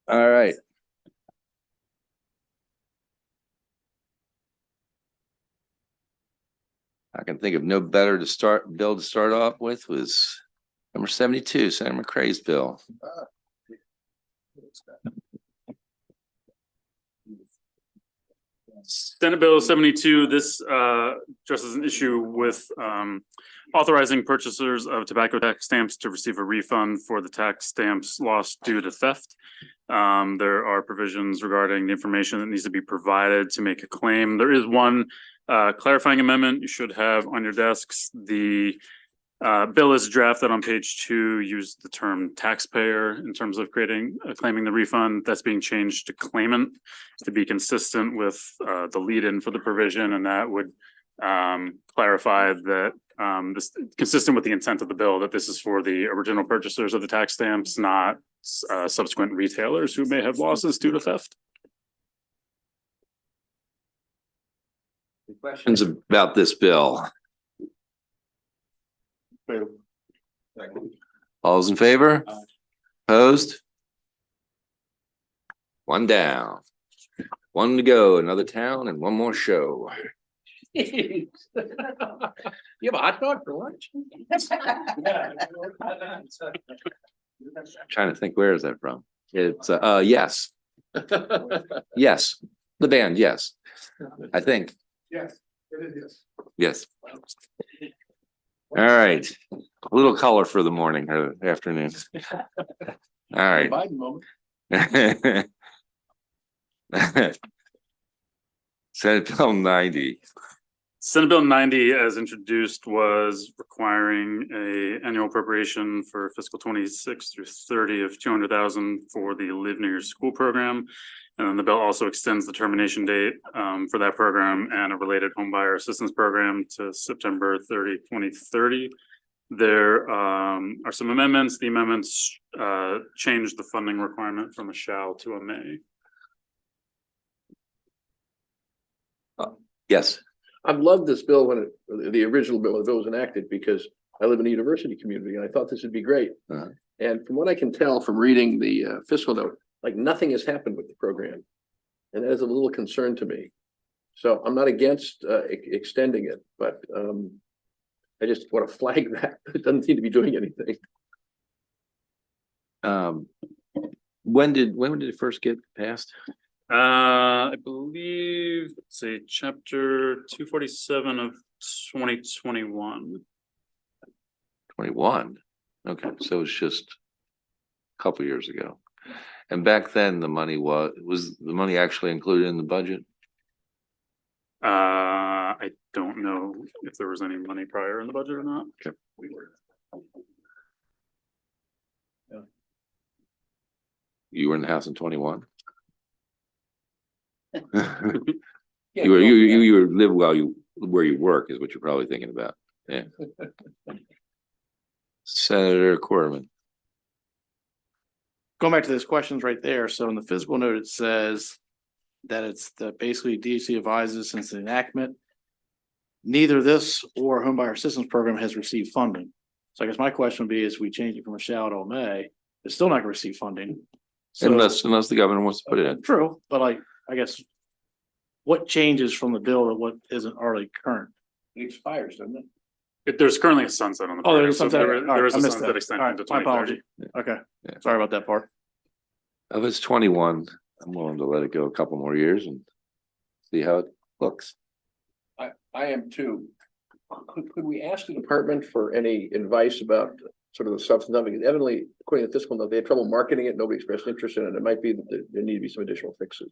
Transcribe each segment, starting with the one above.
All right. I can think of no better bill to start off with was number 72, Senator McCrae's bill. Senate Bill 72, this addresses an issue with authorizing purchasers of tobacco tax stamps to receive a refund for the tax stamps lost due to theft. There are provisions regarding the information that needs to be provided to make a claim. There is one clarifying amendment you should have on your desks. The bill is drafted on page 2, used the term taxpayer in terms of claiming the refund. That's being changed to claimant to be consistent with the lead-in for the provision, and that would clarify that this consistent with the intent of the bill, that this is for the original purchasers of the tax stamps, not subsequent retailers who may have losses due to theft. Questions about this bill? All those in favor? Opposed? One down. One to go, another town and one more show. You have a hot dog for lunch? Trying to think, where is that from? It's yes. Yes. The band, yes. I think. Yes, it is. Yes. All right. A little color for the morning or afternoon. All right. Biden moment. Senate Bill 90. Senate Bill 90, as introduced, was requiring a annual appropriation for fiscal 26 through 30 of $200,000 for the Live Near Your School program. And then the bill also extends the termination date for that program and a related homebuyer assistance program to September 30, 2030. There are some amendments. The amendments change the funding requirement from a shall to a may. Yes. I've loved this bill when the original bill, when the bill was enacted, because I live in a university community and I thought this would be great. And from what I can tell from reading the fiscal note, like nothing has happened with the program. And that is a little concern to me. So I'm not against extending it, but I just want to flag that it doesn't seem to be doing anything. When did it first get passed? I believe it's a chapter 247 of 2021. 21. Okay, so it's just a couple years ago. And back then the money was the money actually included in the budget? I don't know if there was any money prior in the budget or not. Okay. We were. You were in the house in 21? Yeah, you live where you work is what you're probably thinking about. Yeah. Senator Corman. Going back to those questions right there. So in the fiscal note, it says that it's basically DHC advises since the enactment, neither this or homebuyer assistance program has received funding. So I guess my question would be, is we change it from a shall to a may, it's still not going to receive funding. So, Unless the governor wants to put it in. true, but I guess what changes from the bill to what isn't already current? It expires, doesn't it? There's currently a sunset on the. Oh, there's a program, sunset. so there is I a missed sunset that. extension All right, to my 2030. apology. Okay, Yeah. sorry about that part. If it's 21, I'm willing to let it go a couple more years and see how it looks. I am too. Could we ask the department for any advice about sort of the substance of it? Evidently, according to the fiscal note, they had trouble marketing it. Nobody expressed interest in it. It might be that there need to be some additional fixes.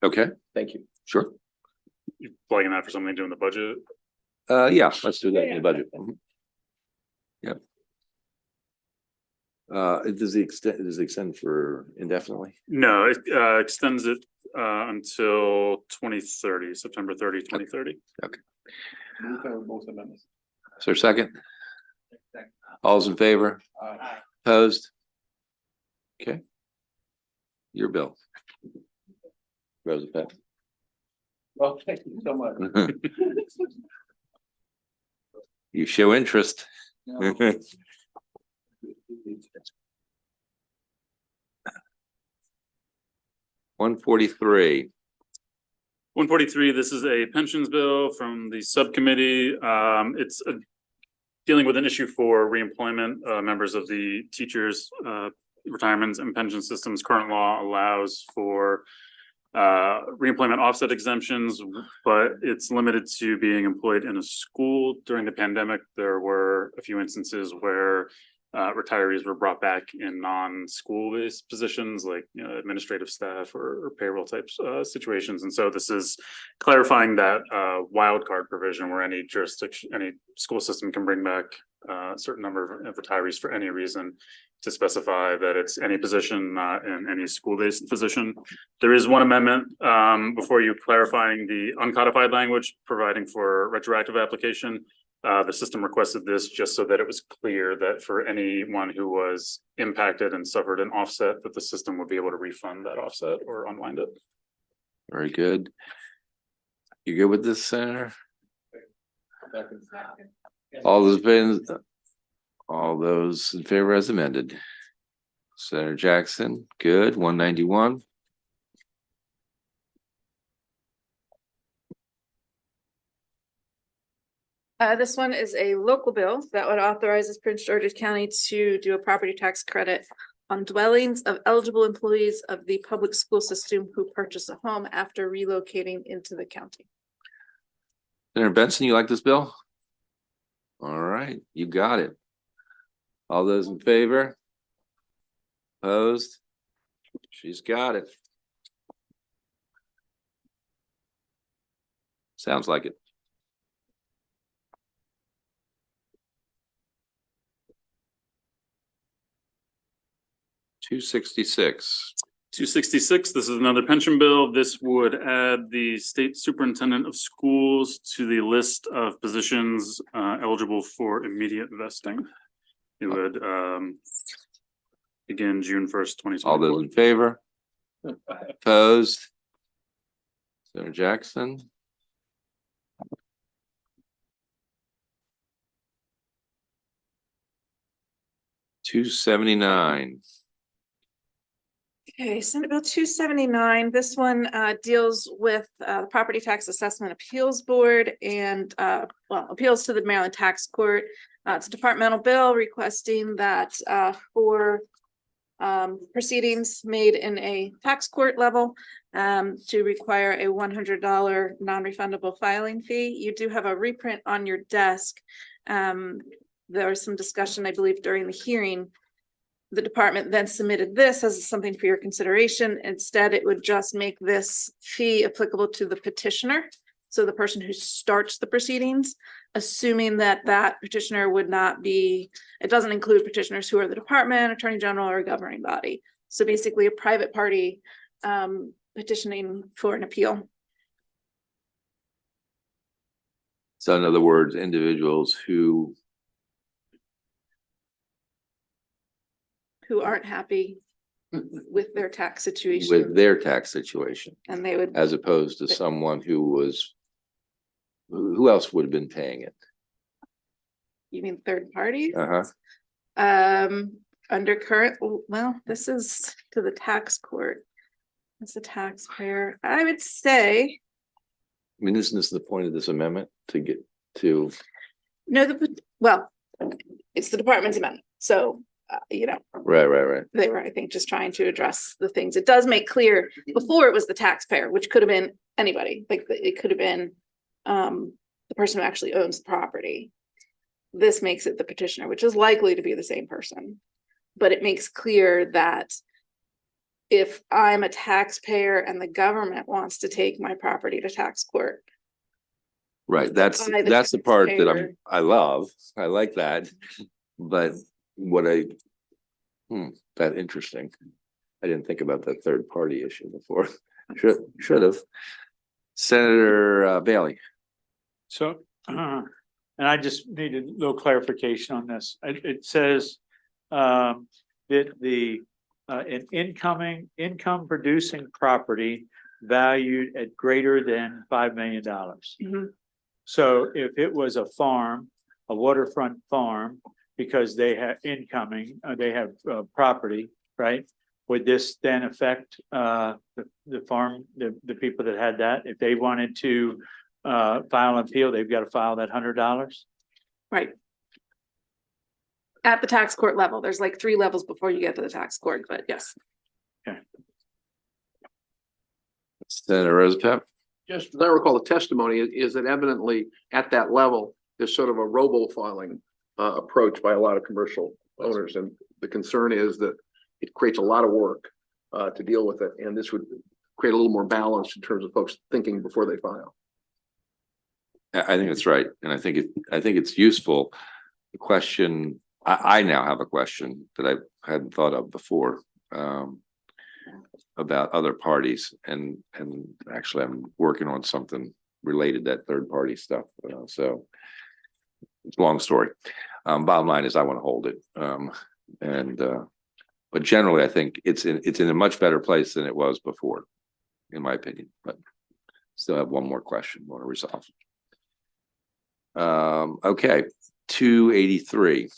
Okay, Thank you. sure. You flagging that for something to do in the budget? Yeah, let's do that in the budget. Mhm. Yep. Does it extend for indefinitely? No, it extends it until 2030, September 30, 2030. Both amendments. Is there a second? All's in favor? Opposed? Okay. Your bill. Rosa. Well, thank you so much. You show interest. 143. 143, this is a pensions bill from the subcommittee. It's dealing with an issue for reemployment, members of the teachers, retirements and pension systems. Current law allows for reemployment offset exemptions, but it's limited to being employed in a school. During the pandemic, there were a few instances where retirees were brought back in non-school based positions like administrative staff or payroll types situations. And so this is clarifying that wildcard provision where any jurisdiction, any school system can bring back a certain number of retirees for any reason, to specify that it's any position, not in any school-based position. There is one amendment before you, clarifying the uncodified language, providing for retroactive application. The system requested this just so that it was clear that for anyone who was impacted and suffered an offset, that the system would be able to refund that offset or unwind it. Very good. You good with this, Senator? All those in favor as amended. Senator Jackson, good. 191. This one is a local bill that would authorize Prince George's County to do a property tax credit on dwellings of eligible employees of the public school system who purchase a home after relocating into the county. Senator Benson, you like this bill? All right, you got it. All those in favor? Opposed? She's got it. Sounds like it. $266. 266, this is another pension bill. This would add the state superintendent of schools to the list of positions eligible for immediate vesting. It would begin June 1st, 2024. All those in favor? Opposed? Senator Jackson? $279. Okay, Senate Bill 279. This one deals with the Property Tax Assessment Appeals Board and appeals to the Maryland Tax Court. It's a departmental bill requesting that for proceedings made in a tax court level to require a $100 non-refundable filing fee. You do have a reprint on your desk. There was some discussion, I believe, during the hearing. The department then submitted this as something for your consideration. Instead, it would just make this fee applicable to the petitioner. So the person who starts the proceedings, assuming that that petitioner would not be, it doesn't include petitioners who are the department, attorney general, or a governing body. So basically a private party petitioning for an appeal. So in other words, individuals who aren't happy with their tax situation. with their tax situation, And they would, as opposed to someone who else would have been paying it? you mean third parties? Uh-huh. Under current, well, this is to the tax court. It's a taxpayer. I would say, I mean, isn't this the point of this amendment, to get to? no, well, it's the department's amendment. So, Right. they were, I think, just trying to address the things. It does make clear, before it was the taxpayer, which could have been anybody, like it could have been the person who actually owns the property. This makes it the petitioner, which is likely to be the same person. But it makes clear that if I'm a taxpayer and the government wants to take my property to tax court. Right, that's the part that I love. I like that. But what that interesting. I didn't think about that third party issue before. Should have. Senator Bailey. So, and I just need a little clarification on this. It says that an income producing property valued at greater than $5 million. Mm-hmm. So if it was a farm, a waterfront farm, because they have incoming, they have property, right? would this then affect the farm, the people that had that? If they wanted to file an appeal, they've got to file that $100? Right. At the tax court level, there's like 3 levels before you get to the tax court, but yes. Senator Rosepep? Just as I recall, the testimony is that evidently at that level, there's sort of a robo-filing approach by a lot of commercial owners. And the concern is that it creates a lot of work to deal with it. And this would create a little more balance in terms of folks thinking before they file. I think that's right. And I think it's useful. The question, I now have a question that I hadn't thought of before. About other parties, and actually I'm working on something related to that third party stuff. So it's a long story. Bottom line is I want to hold it. But generally I think it's in a much better place than it was before, in my opinion. But still have one more question I want to resolve. Okay, 283.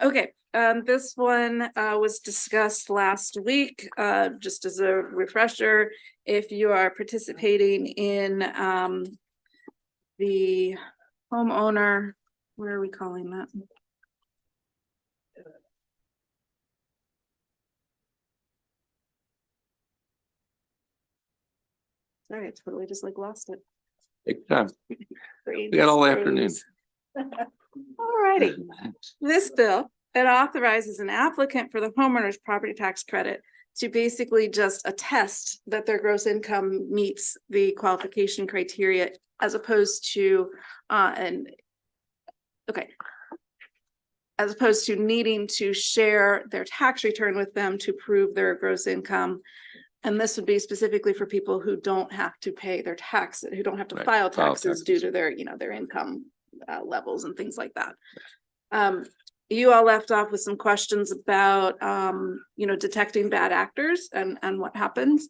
Okay, this one was discussed last week. Just as a refresher, if you are participating in the homeowner, what are we calling that? Sorry, I totally just like lost it. Take time. We got all afternoon. Alrighty, this bill, it authorizes an applicant for the homeowner's property tax credit to basically just attest that their gross income meets the qualification criteria, as opposed to needing to share their tax return with them to prove their gross income. And this would be specifically for people who don't have to pay their taxes, who don't have to file taxes due to their, their income levels and things like that. You all left off with some questions about, detecting bad actors and what happens.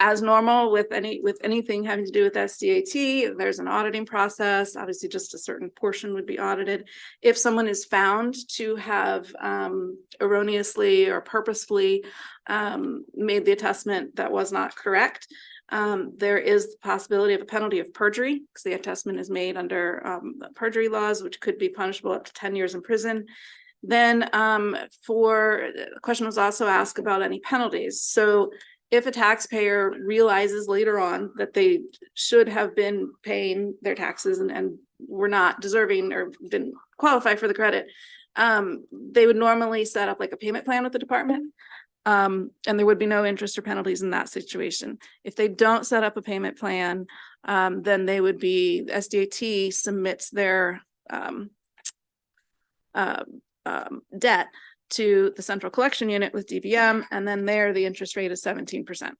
As normal with anything having to do with SDAT, there's an auditing process. Obviously, just a certain portion would be audited. If someone is found to have erroneously or purposefully made the attestment that was not correct, there is the possibility of a penalty of perjury, because the attestment is made under perjury laws, which could be punishable up to 10 years in prison. Then the question was also asked about any penalties. So if a taxpayer realizes later on that they should have been paying their taxes and were not deserving or didn't qualify for the credit, they would normally set up like a payment plan with the department. And there would be no interest or penalties in that situation. If they don't set up a payment plan, then they would be, SDAT submits their debt to the central collection unit with DVM, and then there the interest rate is 17%.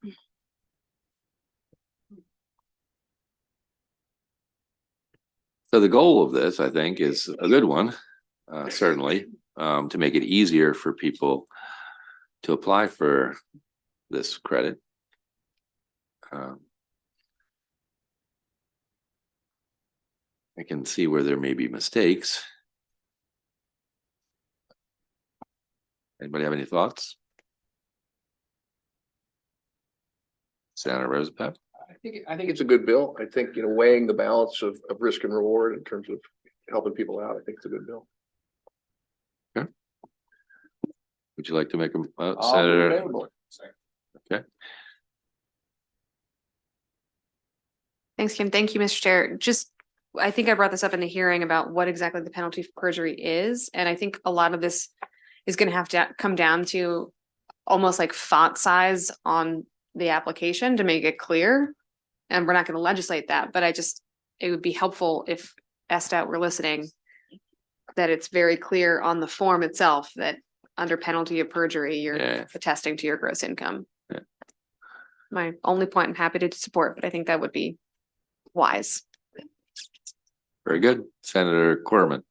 So the goal of this, I think, is a good one, certainly, to make it easier for people to apply for this credit. I can see where there may be mistakes. Anybody have any thoughts? Senator Rosepep? I think it's a good bill. I think, weighing the balance of risk and reward in terms of helping people out, I think it's a good bill. Okay. Would you like to make a Senator? Okay. Thanks, Kim. Thank you, Mr. Chair. I think I brought this up in the hearing about what exactly the penalty for perjury is. And I think a lot of this is going to have to come down to almost like font size on the application to make it clear. And we're not going to legislate that, but it would be helpful if SDAT were listening, that it's very clear on the form itself that under penalty of perjury, you're attesting to your gross income. Yeah. My only point, I'm happy to support, but I think that would be wise. Very good. Senator Corman.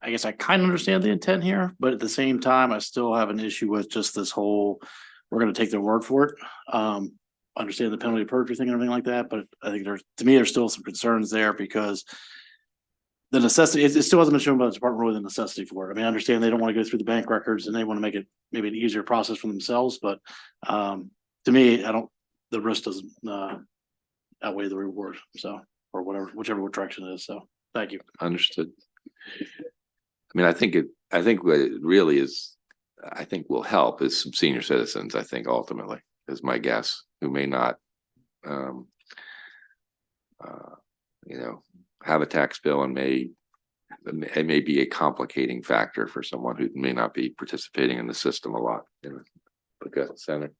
I guess I kind of understand the intent here, but at the same time, I still have an issue with just this whole, we're going to take their word for it. Understand the penalty of perjury thing and everything like that, but I think there's still some concerns there, because the necessity, it still hasn't been shown by the department really the necessity for it. I mean, I understand they don't want to go through the bank records and they want to make it maybe an easier process for themselves, but to me, the risk doesn't outweigh the reward, so, or whichever direction it is, so, thank you. Understood. I mean, I think what it really is, I think will help is some senior citizens, I think ultimately, is my guess, who may not have a tax bill and it may be a complicating factor for someone who may not be participating in the system a lot. Okay, Senator.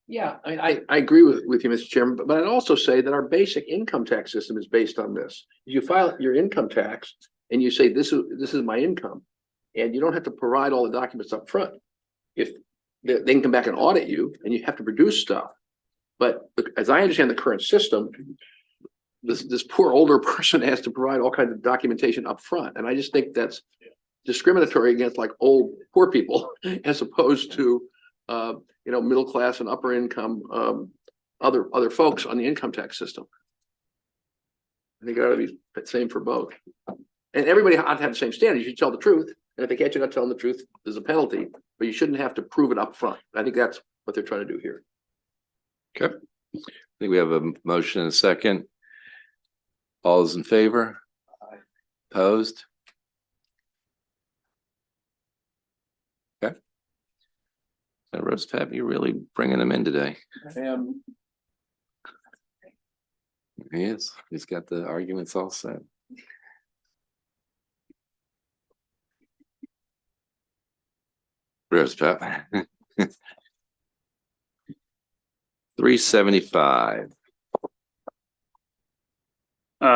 Yeah, I agree with you, Mr. Chairman, but I'd also say that our basic income tax system is based on this. You file your income tax and you say, this is my income. And you don't have to provide all the documents up front. If they can come back and audit you and you have to produce stuff. But as I understand the current system, this poor older person has to provide all kinds of documentation up front. And I just think that's discriminatory against like old poor people as opposed to middle class and upper income other folks on the income tax system. I think it ought to be the same for both. And everybody ought to have the same standards. You should tell the truth. And if they catch you not telling the truth, there's a penalty, but you shouldn't have to prove it up front. I think that's what they're trying to do here. Okay. I think we have a motion and a second. All those in favor? Opposed? Okay. So Rose Pep, you're really bringing them in today. He is. He's got the arguments all set. Rose Pep. 375.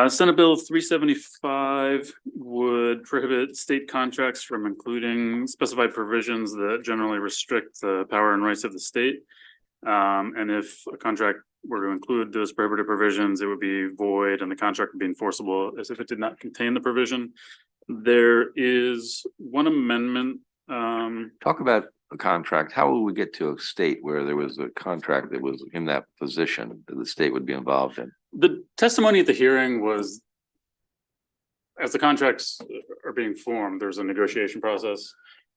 Senate Bill 375 would prohibit state contracts from including specified provisions that generally restrict the power and rights of the state. And if a contract were to include those prohibited provisions, it would be void and the contract would be enforceable as if it did not contain the provision. There is one amendment. Talk about a contract. How will we get to a state where there was a contract that was in that position that the state would be involved in? The testimony at the hearing was, as the contracts are being formed, there's a negotiation process.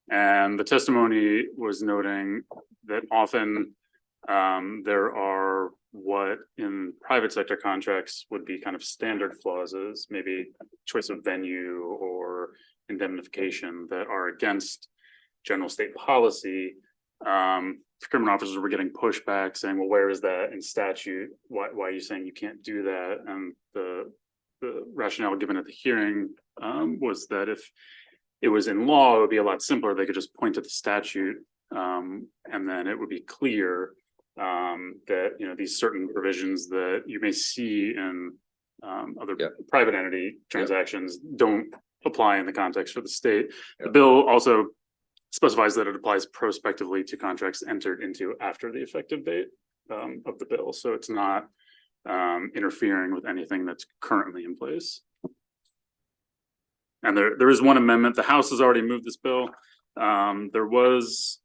And the testimony was noting that often there are what in private sector contracts would be kind of standard clauses, maybe choice of venue or indemnification that are against general state policy. Procurement officers were getting pushback saying, well, where is that in statute? Why are you saying you can't do that? And the rationale given at the hearing was that if it was in law, it would be a lot simpler. They could just point to the statute and then it would be clear that these certain provisions that you may see in other private entity transactions don't apply in the context for the state. The bill also specifies that it applies prospectively to contracts entered into after the effective date of the bill. So it's not interfering with anything that's currently in place. And there is one amendment. The House has already moved this bill. There was,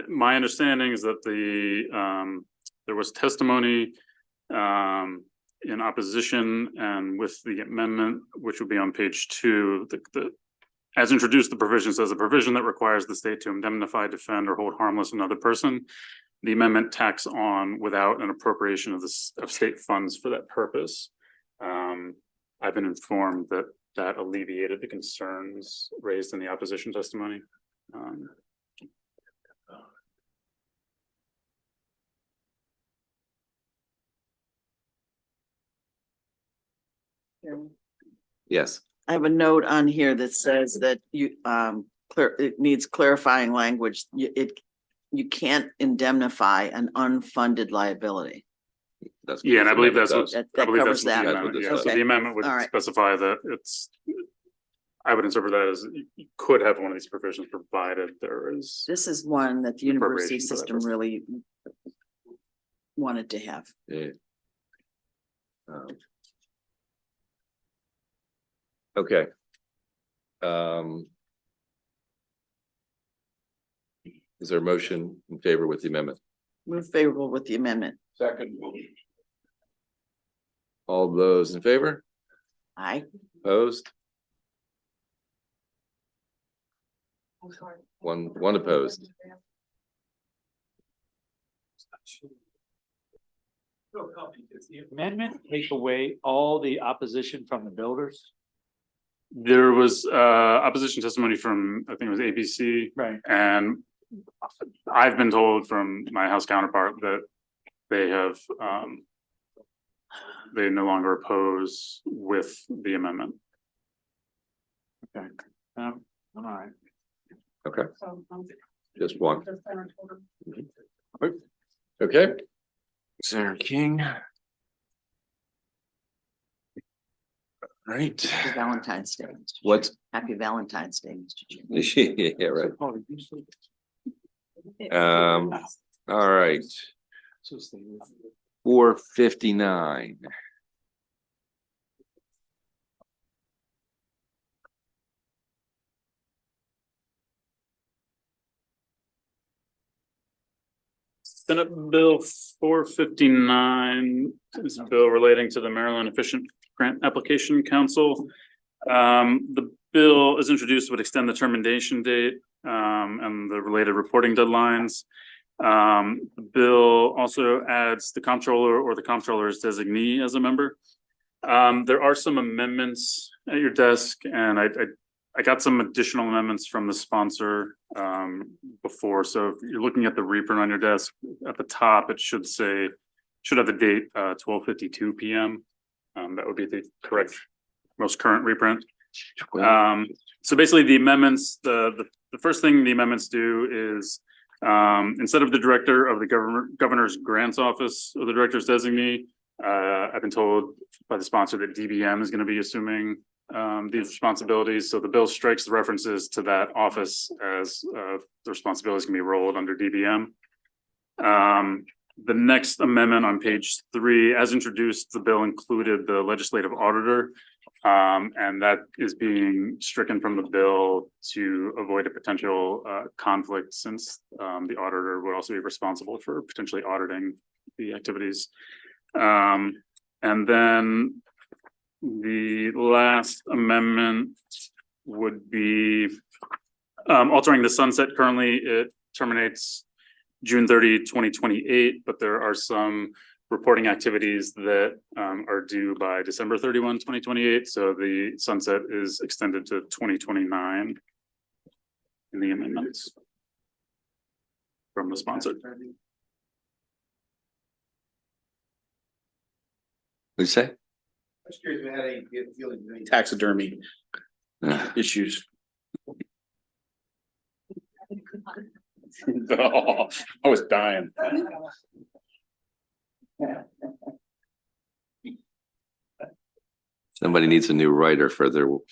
my understanding is that there was testimony in opposition and with the amendment, which would be on page 2, as introduced, the provision says a provision that requires the state to indemnify, defend, or hold harmless another person. The amendment tacks on without an appropriation of state funds for that purpose. I've been informed that alleviated the concerns raised in the opposition testimony. Yes. I have a note on here that says that it needs clarifying language. You can't indemnify an unfunded liability. Yeah, and I believe that's That covers that. So the amendment would specify that I would interpret that as you could have one of these provisions provided there is. This is one that the university Appropriation for that system purpose. really wanted to have. Yeah. Okay. Is there a motion in favor with the amendment? Move favorable with the amendment. Second. All those in favor? Aye. Opposed? One opposed. The amendment take away all the opposition from the builders? There was opposition testimony from, I think it was ABC, Right. and I've been told from my House counterpart that they have they no longer oppose with the amendment. Okay. All right. Okay, just one. Okay. Senator King. Right. Happy Valentine's Day. What? Happy Valentine's Day, Mr. Chairman. Yeah, right. All right. 459. Senate Bill 459 is a bill relating to the Maryland Efficient Grant Application Council. The bill is introduced would extend the termination date and the related reporting deadlines. The bill also adds the comptroller or the comptroller's designee as a member. There are some amendments at your desk, and I got some additional amendments from the sponsor before. So if you're looking at the reprint on your desk, at the top, it should have the date 12:52 p.m. That would be the correct, most current reprint. So basically the amendments, the first thing the amendments do is instead of the director of the governor's grants office or the director's designee, I've been told by the sponsor that DBM is going to be assuming these responsibilities. So the bill strikes the references to that office as the responsibilities can be rolled under DBM. The next amendment on page 3, as introduced, the bill included the legislative auditor, and that is being stricken from the bill to avoid a potential conflict, since the auditor would also be responsible for potentially auditing the activities. And then the last amendment would be altering the sunset. Currently, it terminates June 30, 2028, but there are some reporting activities that are due by December 31, 2028. So the sunset is extended to 2029 in the amendments from the sponsor. What'd you say? I was curious if you had any taxidermy issues. Oh, I was dying. Somebody needs a new writer for their work.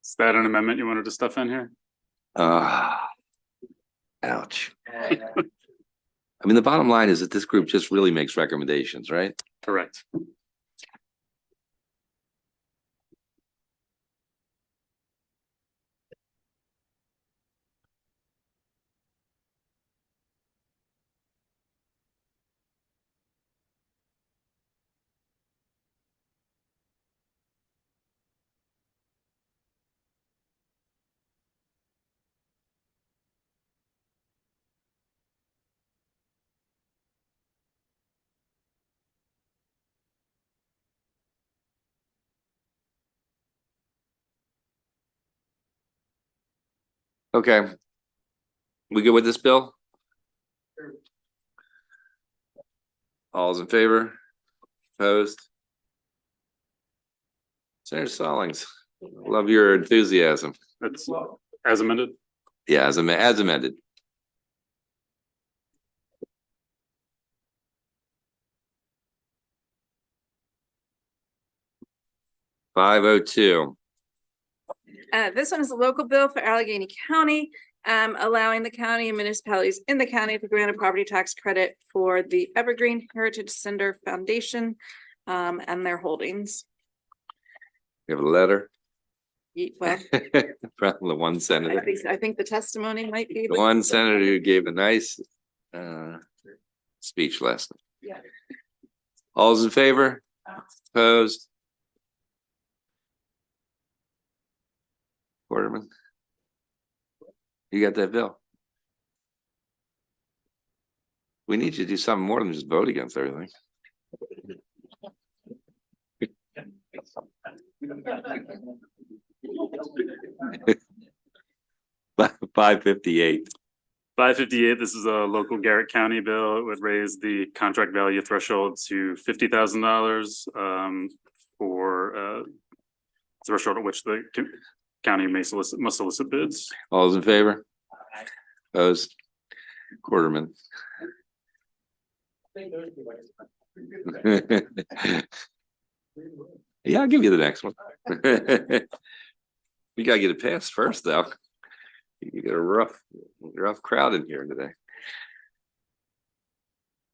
Is that an amendment you wanted to stuff in here? Ouch. I mean, the bottom line is that this group just really makes recommendations, right? Correct. Okay. We good with this bill? All's in favor? Opposed? Senator Stallings, love your enthusiasm. That's as amended. Yeah, as amended. $502. This one is a local bill for Allegheny County, allowing the county and municipalities in the county to grant a property tax credit for the Evergreen Heritage Center Foundation and their holdings. You have a letter Well, from the one senator. I think the testimony might be. The one senator who gave a nice speech last night. Yeah. All's in favor? Opposed? Quarterman? You got that bill? We need you to do something more than just vote against everything. $558. 558, this is a local Garrett County bill. It would raise the contract value threshold to $50,000 for threshold at which the county must solicit bids. All those in favor? Opposed? Quarterman. Yeah, I'll give you the next one. You gotta get it passed first, though. You got a rough crowd in here today.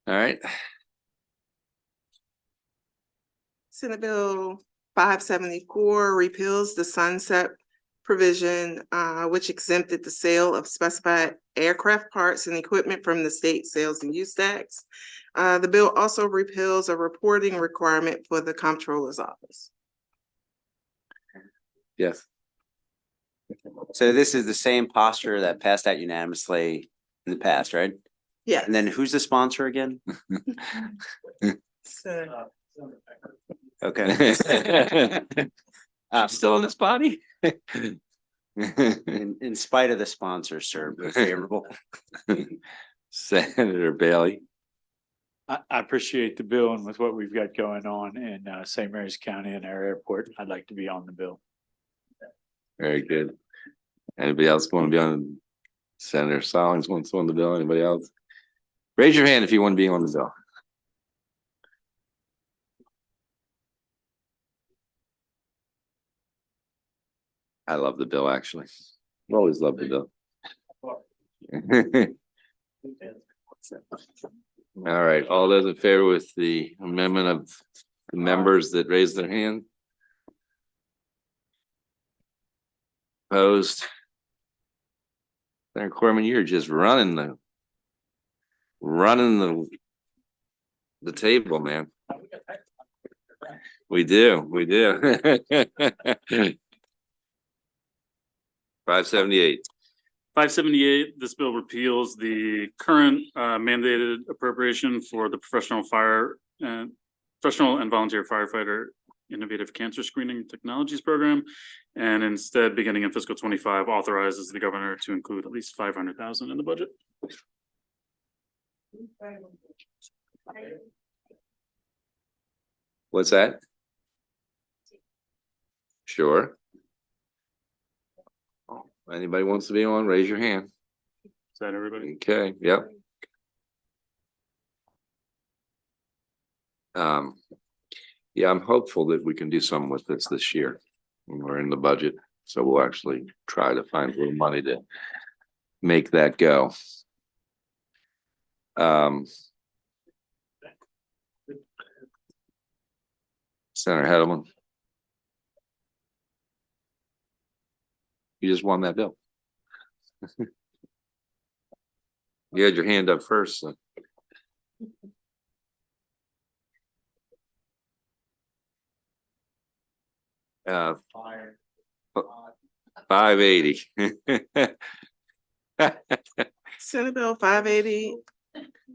All right. Senate Bill 574 repeals the sunset provision, which exempted the sale of specified aircraft parts and equipment from the state sales and use tax. The bill also repeals a reporting requirement for the comptroller's office. Yes. So this is the same posture that passed out unanimously in the past, right? Yeah. And then who's the sponsor again? So, Okay. Still in this body? In spite of the sponsors, sir, we're favorable. Senator Bailey. I appreciate the bill, and with what we've got going on in St. Mary's County and our airport, I'd like to be on the bill. Very good. Anybody else want to be on? Senator Stallings wants on the bill. Anybody else? Raise your hand if you want to be on the bill. I love the bill, actually. I've always loved the bill. All right, all those in favor with the amendment of the members that raised their hand? Opposed? Senator Corman, you're just running the table, man. We do. 578. 578, this bill repeals the current mandated appropriation for the professional and volunteer firefighter innovative cancer screening technologies program. And instead, beginning in fiscal 25, authorizes the governor to include at least 500,000 in the budget. What's that? Sure. Anybody wants to be on, raise your hand. Is that everybody? Okay, yep. Yeah, I'm hopeful that we can do something with this year when we're in the budget. So we'll actually try to find a little money to make that go. Senator Hedelman. You just won that bill. You had your hand up first. So. 580. Senate Bill 580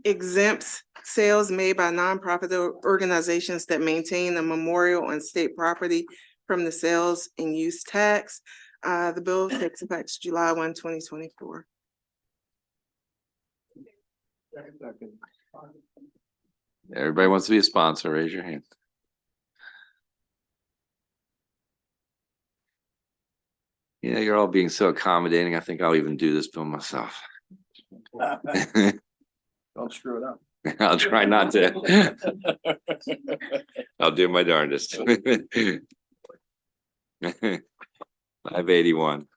exempts sales made by nonprofit organizations that maintain a memorial on state property from the sales and use tax. The bill takes effect July 1, 2024. Everybody wants to be a sponsor, raise your hand. Yeah, you're all being so accommodating. I think I'll even do this bill myself. Don't screw it up. I'll try not to. I'll do my darndest. 581.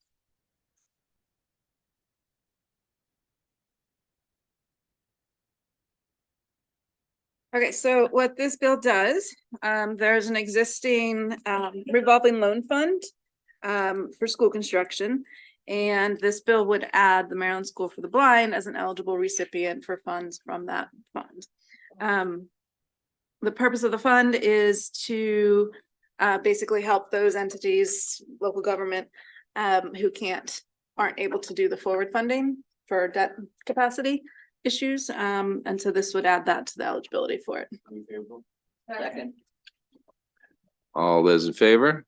Okay, so what this bill does, there's an existing revolving loan fund for school construction. And this bill would add the Maryland School for the Blind as an eligible recipient for funds from that fund. The purpose of the fund is to basically help those entities, local government, who aren't able to do the forward funding for debt capacity issues. And so this would add that to the eligibility for it. Second. All those in favor?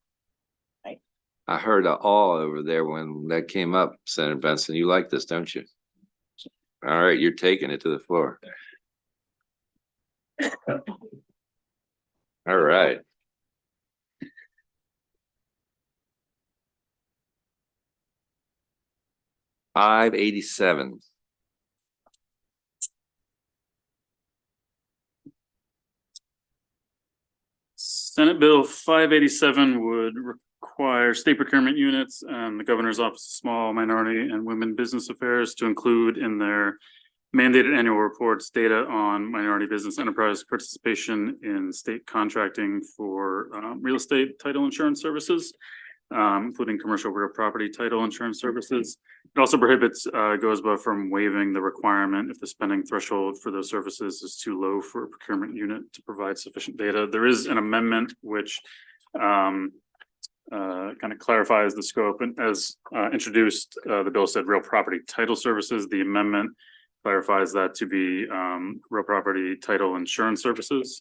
Aye. I heard a all over there when that came up, Senator Benson. You like this, don't you? All right, you're taking it to the floor. All right. $587. Senate Bill 587 would require state procurement units and the Governor's Office of Small Minority and Women Business Affairs to include in their mandated annual reports data on minority business enterprise participation in state contracting for real estate title insurance services, including commercial real property title insurance services. It also prohibits GOSBA from waiving the requirement if the spending threshold for those services is too low for a procurement unit to provide sufficient data. There is an amendment which kind of clarifies the scope, and as introduced, the bill said real property title services. The amendment clarifies that to be real property title insurance services,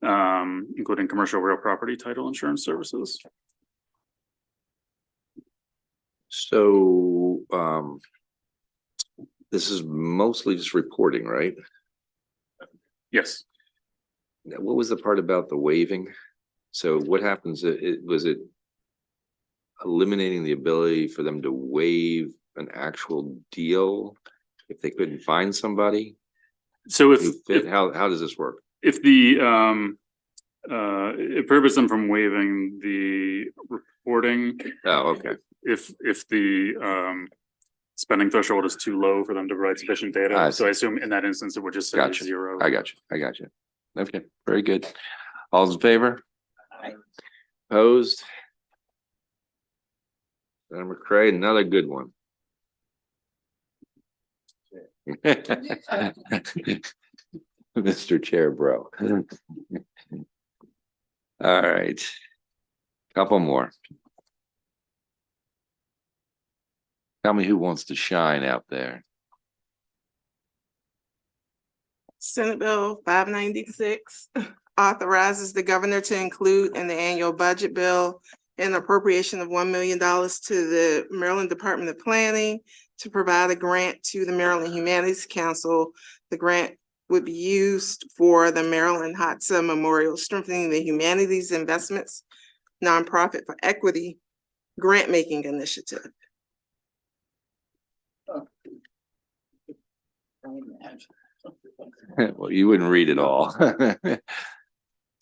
including commercial real property title insurance services. So, this is mostly just reporting, right? Yes. Now, what was the part about the waiving? So what happens, was it eliminating the ability for them to waive an actual deal if they couldn't find somebody? So if How does this work? if the it prohibits them from waiving the reporting Oh, okay. if the spending threshold is too low for them to provide sufficient data. I So I assume in that instance, it would just say Gotcha. 0. I got you. Okay, very good. All's in favor? Aye. Opposed? Senator McCray, another good one. Mr. Chair, bro. All right. Couple more. Tell me who wants to shine out there. Senate Bill 596 authorizes the governor to include in the annual budget bill an appropriation of $1 million to the Maryland Department of Planning to provide a grant to the Maryland Humanities Council. The grant would be used for the Maryland Hadza Memorial Strengthening the Humanities Investments Nonprofit for Equity Grant Making Initiative. Well, you wouldn't read it all. This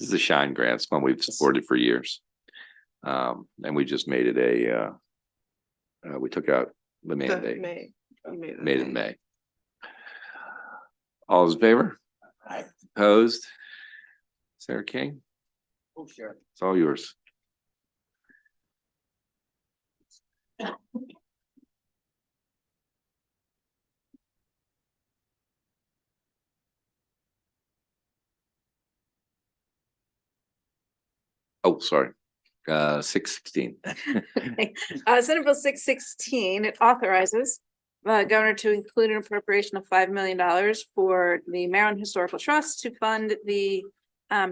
is a Shine Grant. It's one we've supported for years. And we just made it we took out the mandate, May. You made it made it in May. All is in favor? Aye. Opposed? Sarah King, Oh, sure. it's all yours. Oh, sorry. 616. Senate Bill 616, it authorizes the governor to include an appropriation of $5 million for the Maryland Historical Trust to fund the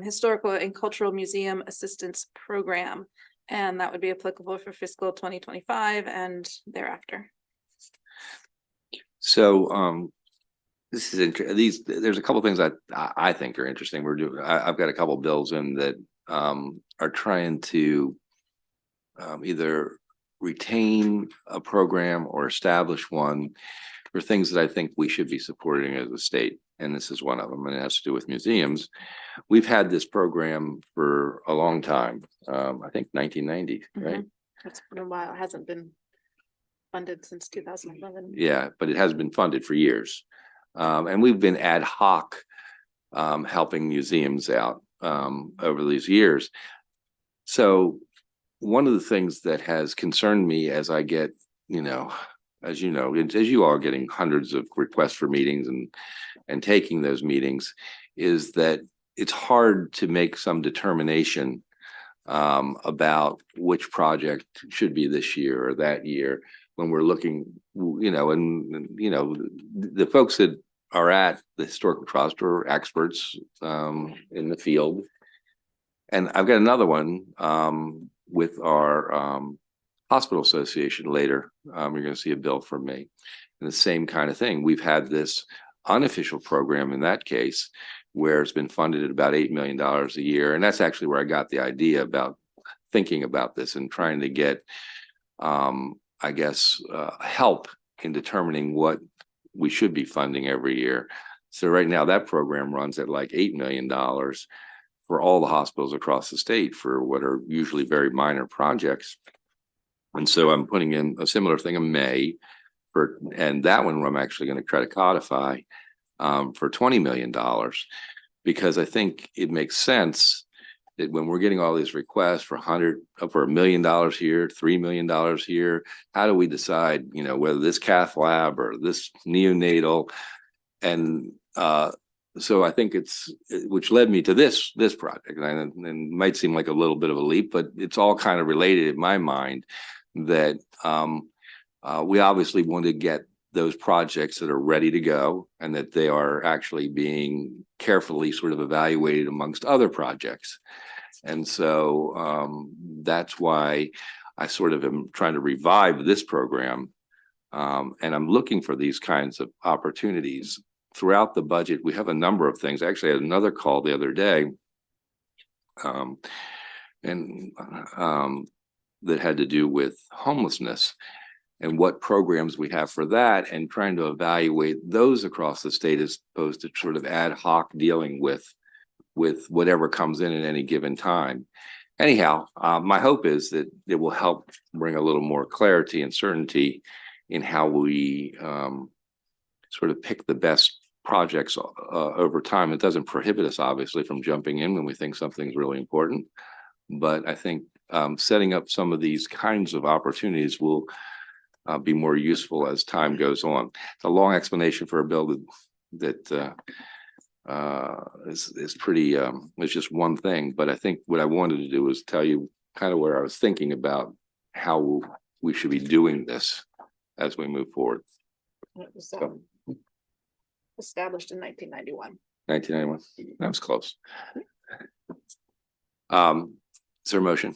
Historical and Cultural Museum Assistance Program. And that would be applicable for fiscal 2025 and thereafter. So this is there's a couple of things that I think are interesting. I've got a couple of bills in that are trying to either retain a program or establish one for things that I think we should be supporting as a state. And this is one of them, and it has to do with museums. We've had this program for a long time. I think 1990, right? It's been a while. It hasn't been funded since 2011. Yeah, but it has been funded for years. And we've been ad hoc helping museums out over these years. So one of the things that has concerned me as I get, as you all are getting hundreds of requests for meetings and taking those meetings, is that it's hard to make some determination about which project should be this year or that year when we're looking, the folks that are at the Historical Trust are experts in the field. And I've got another one with our hospital association later. You're going to see a bill from me. And the same kind of thing. We've had this unofficial program in that case where it's been funded at about $8 million a year. And that's actually where I got the idea about thinking about this and trying to get, help in determining what we should be funding every year. So right now that program runs at like $8 million for all the hospitals across the state for what are usually very minor projects. And so I'm putting in a similar thing in May and that one I'm actually going to try to codify for $20 million, because I think it makes sense that when we're getting all these requests for $1 million here, $3 million here, how do we decide, whether this cath lab or this neonatal? And so I think which led me to this project, and it might seem like a little bit of a leap, but it's all kind of related in my mind that we obviously want to get those projects that are ready to go and that they are actually being carefully sort of evaluated amongst other projects. And so that's why I sort of am trying to revive this program. And I'm looking for these kinds of opportunities throughout the budget. We have a number of things. I actually had another call the other day that had to do with homelessness and what programs we have for that, and trying to evaluate those across the state as opposed to sort of ad hoc dealing with whatever comes in at any given time. Anyhow, my hope is that it will help bring a little more clarity and certainty in how we sort of pick the best projects over time. It doesn't prohibit us, obviously, from jumping in when we think something's really important. But I think setting up some of these kinds of opportunities will be more useful as time goes on. It's a long explanation for a bill that is pretty, it's just one thing. But I think what I wanted to do was tell you kind of where I was thinking about how we should be doing this as we move forward. It was established in 1991. 1991. That was close. Is there a motion?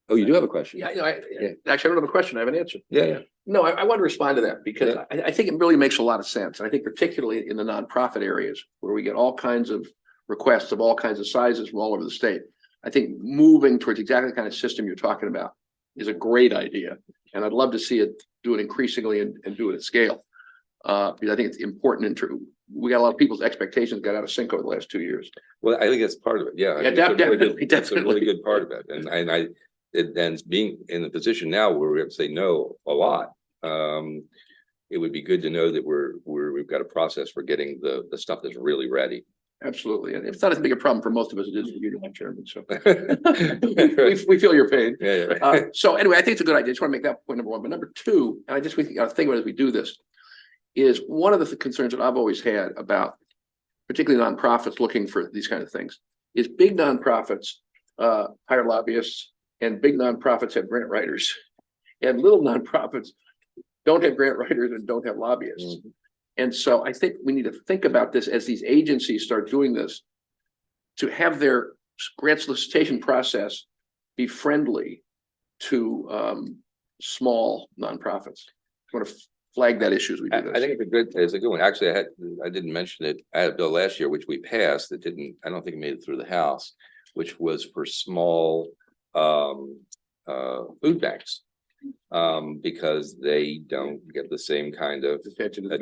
Oh, you do have a question? Yeah, actually, I don't have a question. I have an answer. Yeah. No, I want to respond to that because I think it really makes a lot of sense. I think particularly in the nonprofit areas where we get all kinds of requests of all kinds of sizes from all over the state. I think moving towards exactly the kind of system you're talking about is a great idea. And I'd love to see it do it increasingly and do it at scale. Because I think it's important and true. We got a lot of people's expectations got out of sync over the last 2 years. Well, I think that's part of it. Yeah, I think definitely. That's a really good part of it. And being in the position now where we have to say no a lot, it would be good to know that we've got a process for getting the stuff that's really ready. Absolutely, and it's not as big a problem for most of us as it is for you, my chairman. So we feel your pain. Yeah. So anyway, I think it's a good idea. I just want to make that point number one. But number two, and we got to think about it as we do this, is one of the concerns that I've always had about particularly nonprofits looking for these kind of things is big nonprofits hire lobbyists, and big nonprofits have grant writers, and little nonprofits don't have grant writers and don't have lobbyists. Mm-hmm. And so I think we need to think about this as these agencies start doing this, to have their grant solicitation process be friendly to small nonprofits. I want to flag that issue as we do this. I think it's a good one. Actually, I didn't mention it. I had a bill last year which we passed that I don't think it made it through the House, which was for small food banks, because they don't get the same kind of attention as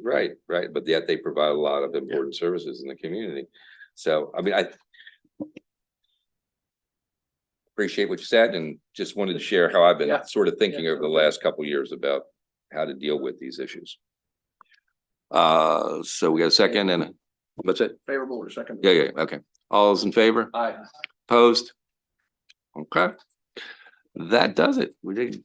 right, but yet they provide a lot of important services in the community. So I mean, I appreciate what you said and just wanted to share how I've been sort of thinking over the last couple of years about how to deal with these issues. So we got a second and what's it? Favorable or second? Yeah. Okay. All those in favor? Aye. Opposed? Okay. That does it. We did